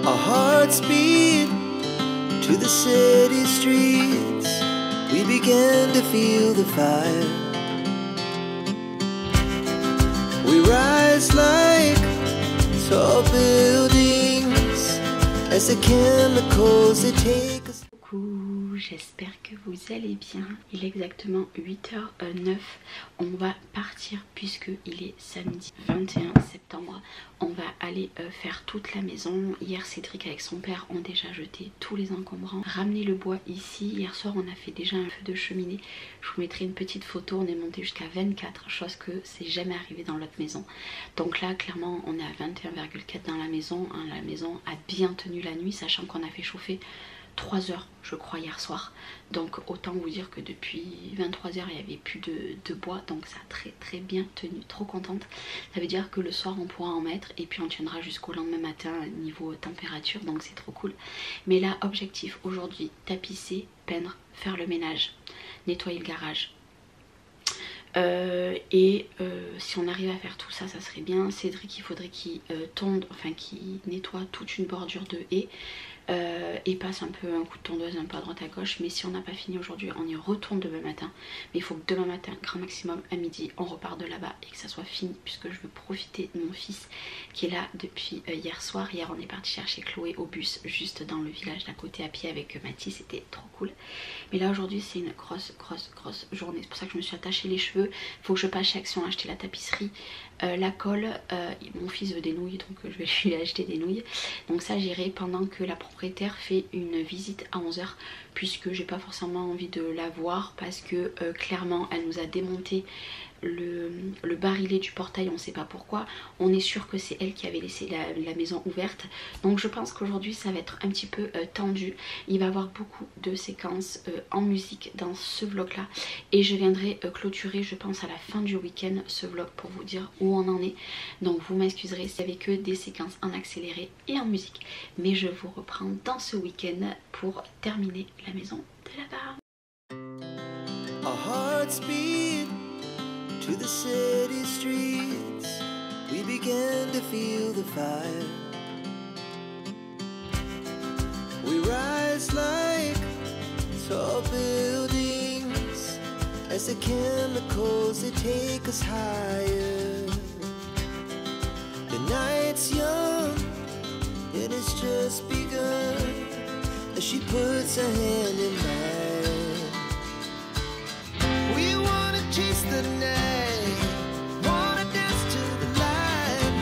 Our hearts beat to the city streets. We began to feel the fire. We rise like tall buildings as the chemicals they take us. Coucou, j'espère que vous allez bien. Il est exactement 8h09. On va partir puisque il est samedi 21 septembre. On va aller faire toute la maison. Hier Cédric avec son père ont déjà jeté tous les encombrants, ramené le bois ici. Hier soir on a fait déjà un feu de cheminée. Je vous mettrai une petite photo. On est monté jusqu'à 24, chose que c'est jamais arrivé dans l'autre maison. Donc là clairement on est à 21,4 dans la maison. La maison a bien tenu la nuit, sachant qu'on a fait chauffer 3 heures je crois hier soir, donc autant vous dire que depuis 23 heures il n'y avait plus de bois, donc ça a très bien tenu, trop contente. Ça veut dire que le soir on pourra en mettre et puis on tiendra jusqu'au lendemain matin niveau température, donc c'est trop cool. Mais là objectif aujourd'hui, tapisser, peindre, faire le ménage, nettoyer le garage. Si on arrive à faire tout ça, ça serait bien. Cédric il faudrait qu'il tonde, enfin qu'il nettoie toute une bordure de haies et passe un peu un coup de tondeuse un peu à droite à gauche. Mais si on n'a pas fini aujourd'hui, on y retourne demain matin. Mais il faut que demain matin, grand maximum à midi, on repart de là-bas et que ça soit fini, puisque je veux profiter de mon fils qui est là depuis hier soir. Hier on est parti chercher Chloé au bus juste dans le village d'à côté à pied avec Mathis, c'était trop cool. Mais là aujourd'hui c'est une grosse journée, c'est pour ça que je me suis attachée les cheveux. Faut que je passe chez Action acheter la tapisserie, la colle. Mon fils veut des nouilles, donc je vais lui acheter des nouilles. Donc ça j'irai pendant que la propriétaire fait une visite à 11 h, puisque j'ai pas forcément envie de la voir parce que clairement elle nous a démonté le barillet du portail, on sait pas pourquoi. On est sûr que c'est elle qui avait laissé la maison ouverte, donc je pense qu'aujourd'hui ça va être un petit peu tendu. Il va y avoir beaucoup de séquences en musique dans ce vlog là, et je viendrai clôturer je pense à la fin du week-end ce vlog pour vous dire où on en est. Donc vous m'excuserez, c'est avec que des séquences en accéléré et en musique, mais je vous reprends dans ce week-end pour terminer la maison de là-bas. Our hearts beat to the city streets. We began to feel the fire. We rise like tall buildings as the chemicals they take us higher. The night's young and it's just begun as she puts her hand in mine. We wanna chase the night, wanna dance to the light,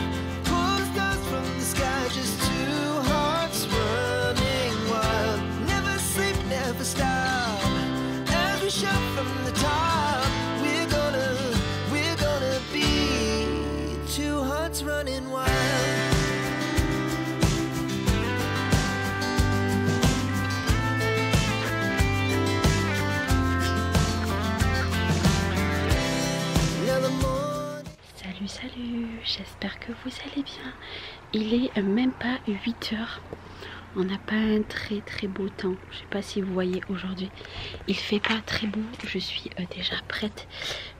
pull stars from the sky, just two hearts running wild. Never sleep, never stop, as we shout from the top. We're gonna be two hearts running wild. Salut, j'espère que vous allez bien. Il est même pas 8 h. On n'a pas un très beau temps. Je sais pas si vous voyez aujourd'hui. Il fait pas très beau. Je suis déjà prête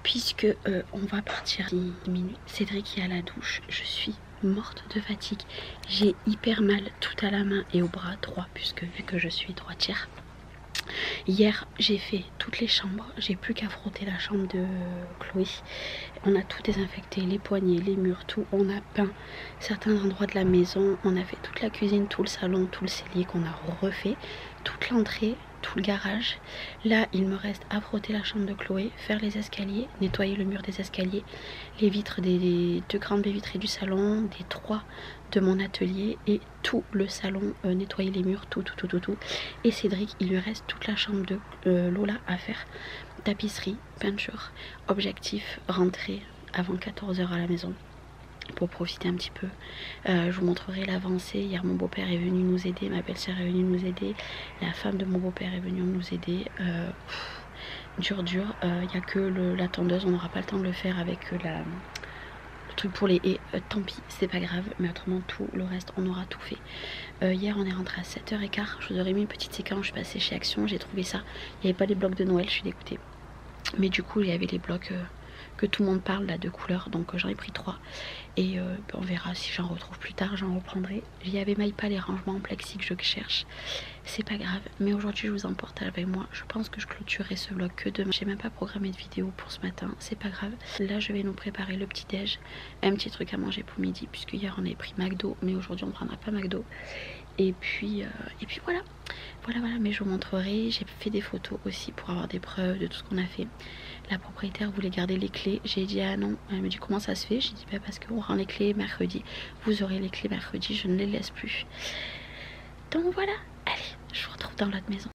puisque on va partir 10 minutes. Cédric est à la douche. Je suis morte de fatigue. J'ai hyper mal tout à la main et au bras droit puisque vu que je suis droitière. Hier j'ai fait toutes les chambres, j'ai plus qu'à frotter la chambre de Chloé. On a tout désinfecté, les poignées, les murs, tout. On a peint certains endroits de la maison, on a fait toute la cuisine, tout le salon, tout le cellier qu'on a refait, toute l'entrée, tout le garage. Là il me reste à frotter la chambre de Chloé, faire les escaliers, nettoyer le mur des escaliers, les vitres des deux grandes baies vitrées du salon, des 3 de mon atelier et tout le salon, nettoyer les murs, tout. Et Cédric il lui reste toute la chambre de Lola à faire, tapisserie, peinture. Objectif, rentrer avant 14 h à la maison pour profiter un petit peu. Je vous montrerai l'avancée. Hier mon beau-père est venu nous aider, ma belle-sœur est venue nous aider, la femme de mon beau-père est venue nous aider. Dur, il n'y a que la tondeuse, on n'aura pas le temps de le faire avec le truc pour les haies, tant pis, c'est pas grave, mais autrement tout le reste on aura tout fait. Hier on est rentré à 7 h 15, je vous aurais mis une petite séquence, je suis passée chez Action, j'ai trouvé ça, il n'y avait pas les blocs de Noël, je suis dégoûtée, mais du coup il y avait les blocs que tout le monde parle là de couleurs, donc j'en ai pris 3 et on verra si j'en retrouve plus tard, j'en reprendrai. Il y avait même pas les rangements en plexi que je cherche, c'est pas grave, mais aujourd'hui je vous emporte avec moi. Je pense que je clôturerai ce vlog que demain, j'ai même pas programmé de vidéo pour ce matin, c'est pas grave. Là je vais nous préparer le petit déj, un petit truc à manger pour midi, puisque hier on avait pris McDo, mais aujourd'hui on ne prendra pas McDo. Et puis voilà, mais je vous montrerai. J'ai fait des photos aussi pour avoir des preuves de tout ce qu'on a fait. La propriétaire voulait garder les clés, j'ai dit ah non. Elle me dit comment ça se fait, j'ai dit bah parce qu'on rend les clés mercredi, vous aurez les clés mercredi, je ne les laisse plus. Donc voilà, allez, je vous retrouve dans l'autre maison.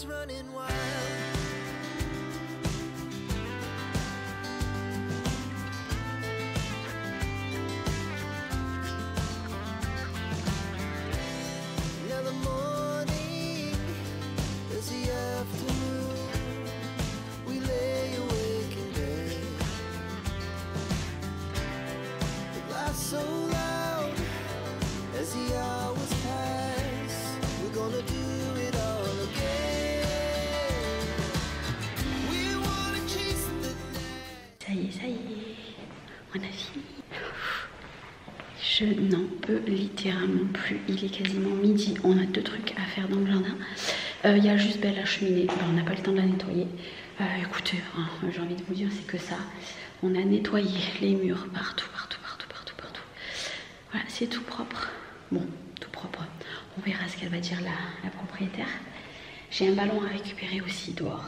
Running wild. Now the morning is the afternoon. We lay awake in bed. The laughs so loud as the hours pass. We're gonna do it all again. Ça y est, on a fini. Je n'en peux littéralement plus. Il est quasiment midi. On a 2 trucs à faire dans le jardin. Il y a juste la cheminée. On n'a pas le temps de la nettoyer. Écoutez, hein, j'ai envie de vous dire, c'est que ça. On a nettoyé les murs partout. Voilà, c'est tout propre. Bon, tout propre. On verra ce qu'elle va dire la propriétaire. J'ai un ballon à récupérer aussi dehors.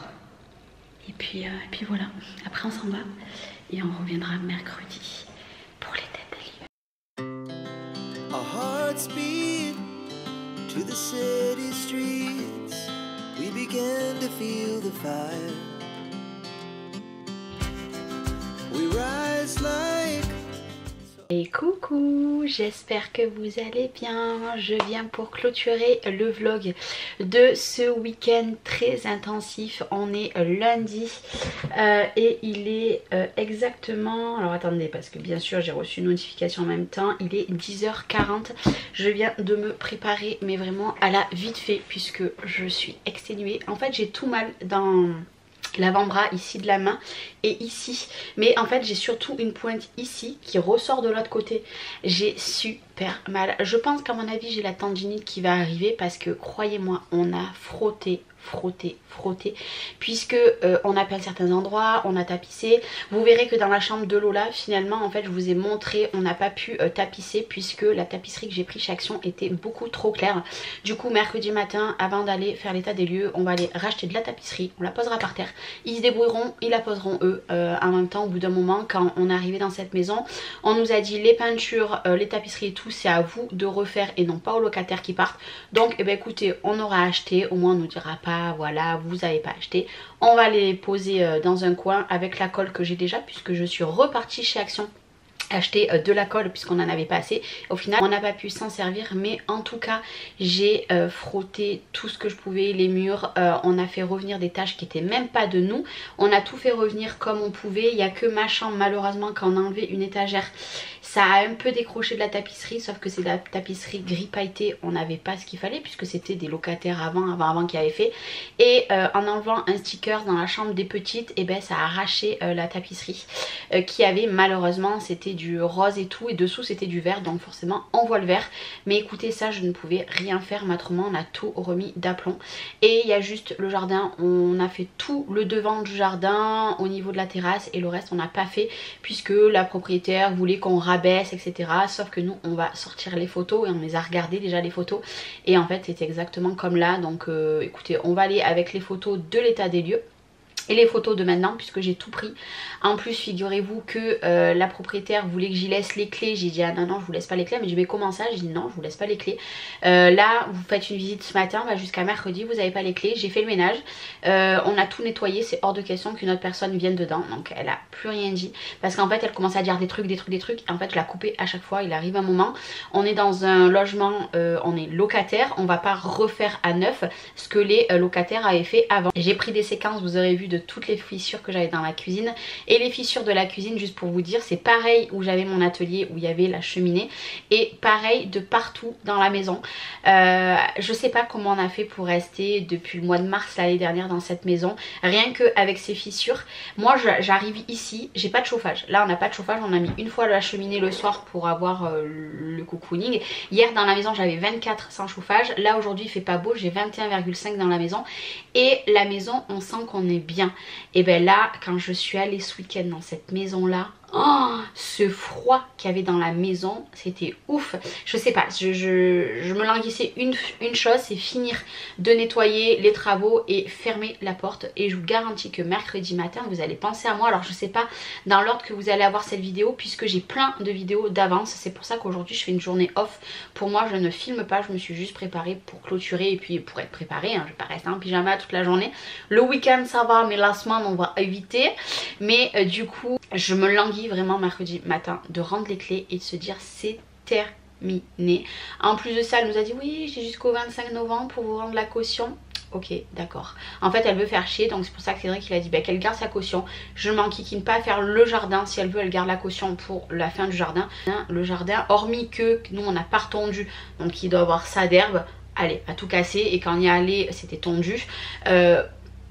Et puis voilà, après on s'en va et on reviendra mercredi pour les têtes d'Elieu. Our hearts beat to the city streets. We began to feel the fire. We rise like... Et coucou, j'espère que vous allez bien. Je viens pour clôturer le vlog de ce week-end très intensif. On est lundi et il est exactement... Alors attendez, parce que bien sûr j'ai reçu une notification en même temps. Il est 10h40. Je viens de me préparer, mais vraiment à la vite fait, puisque je suis exténuée. En fait j'ai tout mal dans... l'avant-bras ici de la main et ici, mais en fait j'ai surtout une pointe ici qui ressort de l'autre côté. J'ai super mal, je pense qu'à mon avis j'ai la tendinite qui va arriver, parce que croyez-moi on a frotté puisque on appelle certains endroits, on a tapissé. Vous verrez que dans la chambre de Lola finalement en fait je vous ai montré, on n'a pas pu tapisser puisque la tapisserie que j'ai pris chez Action était beaucoup trop claire. Du coup mercredi matin, avant d'aller faire l'état des lieux, on va aller racheter de la tapisserie, on la posera par terre, ils se débrouilleront, ils la poseront eux en même temps. Au bout d'un moment, quand on est arrivé dans cette maison, on nous a dit les peintures, les tapisseries et tout, c'est à vous de refaire et non pas aux locataires qui partent. Donc eh ben, écoutez, on aura acheté, au moins on ne nous dira pas voilà vous avez pas acheté. On va les poser dans un coin avec la colle que j'ai déjà, puisque je suis repartie chez Action acheter de la colle puisqu'on n'en avait pas assez. Au final on n'a pas pu s'en servir, mais en tout cas j'ai frotté tout ce que je pouvais, les murs, on a fait revenir des tâches qui étaient même pas de nous, on a tout fait revenir comme on pouvait. Il n'y a que ma chambre malheureusement, quand on a enlevé une étagère, ça a un peu décroché de la tapisserie, sauf que c'est de la tapisserie gris pailleté, on n'avait pas ce qu'il fallait puisque c'était des locataires avant qui avaient fait, et en enlevant un sticker dans la chambre des petites, et ben ça a arraché la tapisserie qui avait malheureusement, c'était du rose et tout, et dessous c'était du vert, donc forcément on voit le vert. Mais écoutez, ça je ne pouvais rien faire, autrement on a tout remis d'aplomb. Et il y a juste le jardin, on a fait tout le devant du jardin au niveau de la terrasse, et le reste on n'a pas fait puisque la propriétaire voulait qu'on rabaisse etc. Sauf que nous on va sortir les photos et on les a regardées déjà les photos, et en fait c'est exactement comme là. Donc écoutez, on va aller avec les photos de l'état des lieux et les photos de maintenant puisque j'ai tout pris. En plus figurez-vous que la propriétaire voulait que j'y laisse les clés. J'ai dit ah non je vous laisse pas les clés, mais je vais comment ça, j'ai dit non je vous laisse pas les clés. Là vous faites une visite ce matin, bah, jusqu'à mercredi vous avez pas les clés. J'ai fait le ménage, on a tout nettoyé, c'est hors de question qu'une autre personne vienne dedans. Donc elle a plus rien dit parce qu'en fait elle commençait à dire des trucs et en fait je la coupais à chaque fois. Il arrive un moment, on est dans un logement, on est locataire, on va pas refaire à neuf ce que les locataires avaient fait avant. J'ai pris des séquences, vous aurez vu de toutes les fissures que j'avais dans la cuisine. Et les fissures de la cuisine, juste pour vous dire, c'est pareil où j'avais mon atelier, où il y avait la cheminée, et pareil de partout dans la maison. Je sais pas comment on a fait pour rester depuis le mois de mars l'année dernière dans cette maison, rien que avec ces fissures. Moi j'arrive ici, j'ai pas de chauffage. Là on n'a pas de chauffage, on a mis une fois la cheminée le soir pour avoir le cocooning. Hier dans la maison j'avais 24 sans chauffage. Là aujourd'hui il fait pas beau, j'ai 21,5 dans la maison. Et la maison on sent qu'on est bien. Et ben là quand je suis allée ce week-end dans cette maison là, oh, ce froid qu'il y avait dans la maison, c'était ouf. Je sais pas, je me languissais une chose, c'est finir de nettoyer les travaux et fermer la porte. Et je vous garantis que mercredi matin vous allez penser à moi. Alors je sais pas dans l'ordre que vous allez avoir cette vidéo, puisque j'ai plein de vidéos d'avance. C'est pour ça qu'aujourd'hui je fais une journée off. Pour moi je ne filme pas, je me suis juste préparée pour clôturer et puis pour être préparée, hein. Je vais pas rester en pyjama toute la journée. Le week-end ça va, mais la semaine on va éviter. Mais du coup je me languis vraiment mercredi matin de rendre les clés et de se dire c'est terminé. En plus de ça elle nous a dit oui j'ai jusqu'au 25 novembre pour vous rendre la caution. Ok d'accord. En fait elle veut faire chier, donc c'est pour ça que Cédric il a dit qu'elle garde sa caution. Je m'enquiquine pas à faire le jardin. Si elle veut elle garde la caution pour la fin du jardin. Le jardin, hormis que nous on n'a pas retondu, donc il doit avoir ça d'herbe. Allez, à tout casser, et quand on y allait c'était tondu.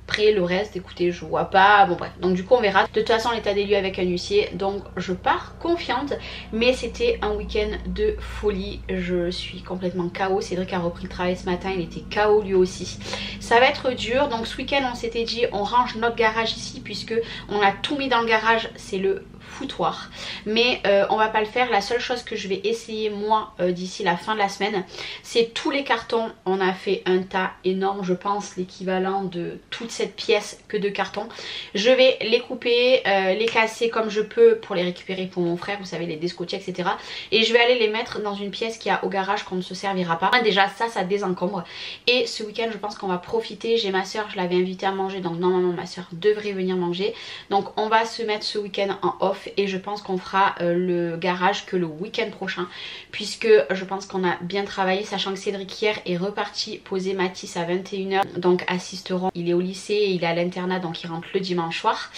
Après le reste écoutez je vois pas, bon bref, donc du coup on verra. De toute façon l'état des lieux avec un huissier, donc je pars confiante. Mais c'était un week-end de folie, je suis complètement KO. Cédric a repris le travail ce matin, il était KO lui aussi. Ça va être dur, donc ce week-end on s'était dit on range notre garage ici, puisque on a tout mis dans le garage, c'est le foutoir. Mais on va pas le faire. La seule chose que je vais essayer moi d'ici la fin de la semaine, c'est tous les cartons. On a fait un tas énorme, je pense l'équivalent de toute cette pièce que de cartons. Je vais les couper, les casser comme je peux pour les récupérer pour mon frère, vous savez, les descotier etc. Et je vais aller les mettre dans une pièce qui a au garage qu'on ne se servira pas. Déjà ça désencombre. Et ce week-end je pense qu'on va profiter. J'ai ma soeur, je l'avais invitée à manger, donc normalement ma soeur devrait venir manger. Donc on va se mettre ce week-end en off. Et je pense qu'on fera le garage que le week-end prochain, puisque je pense qu'on a bien travaillé, sachant que Cédric hier est reparti poser Mathis à 21 h, donc assisteront. Il est au lycée et il est à l'internat, donc il rentre le dimanche soir.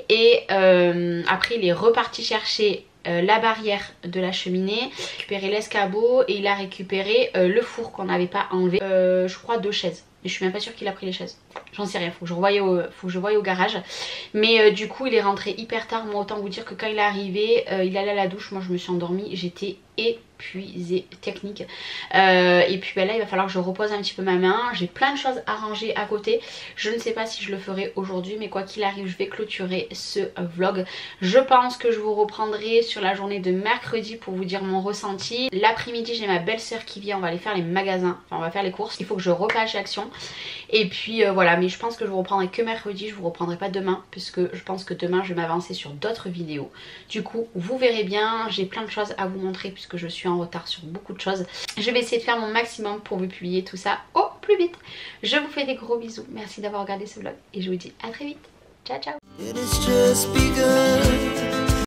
Et après il est reparti chercher la barrière de la cheminée, récupérer l'escabeau, et il a récupéré le four qu'on n'avait pas enlevé, je crois 2 chaises. Mais je suis même pas sûre qu'il a pris les chaises. J'en sais rien, faut que je voie au garage. Mais du coup il est rentré hyper tard. Moi autant vous dire que quand il est arrivé, il allait à la douche. Moi je me suis endormie, j'étais épuisée technique. Et puis là il va falloir que je repose un petit peu ma main. J'ai plein de choses à ranger à côté. Je ne sais pas si je le ferai aujourd'hui, mais quoi qu'il arrive je vais clôturer ce vlog. Je pense que je vous reprendrai sur la journée de mercredi pour vous dire mon ressenti. L'après-midi j'ai ma belle-sœur qui vient, on va aller faire les magasins, enfin on va faire les courses. Il faut que je repasse chez Action. Et puis voilà, mais je pense que je vous reprendrai que mercredi, je vous reprendrai pas demain, puisque je pense que demain je vais m'avancer sur d'autres vidéos. Du coup vous verrez bien, j'ai plein de choses à vous montrer puisque je suis en retard sur beaucoup de choses. Je vais essayer de faire mon maximum pour vous publier tout ça au plus vite. Je vous fais des gros bisous, merci d'avoir regardé ce vlog et je vous dis à très vite. Ciao ciao. It has just begun.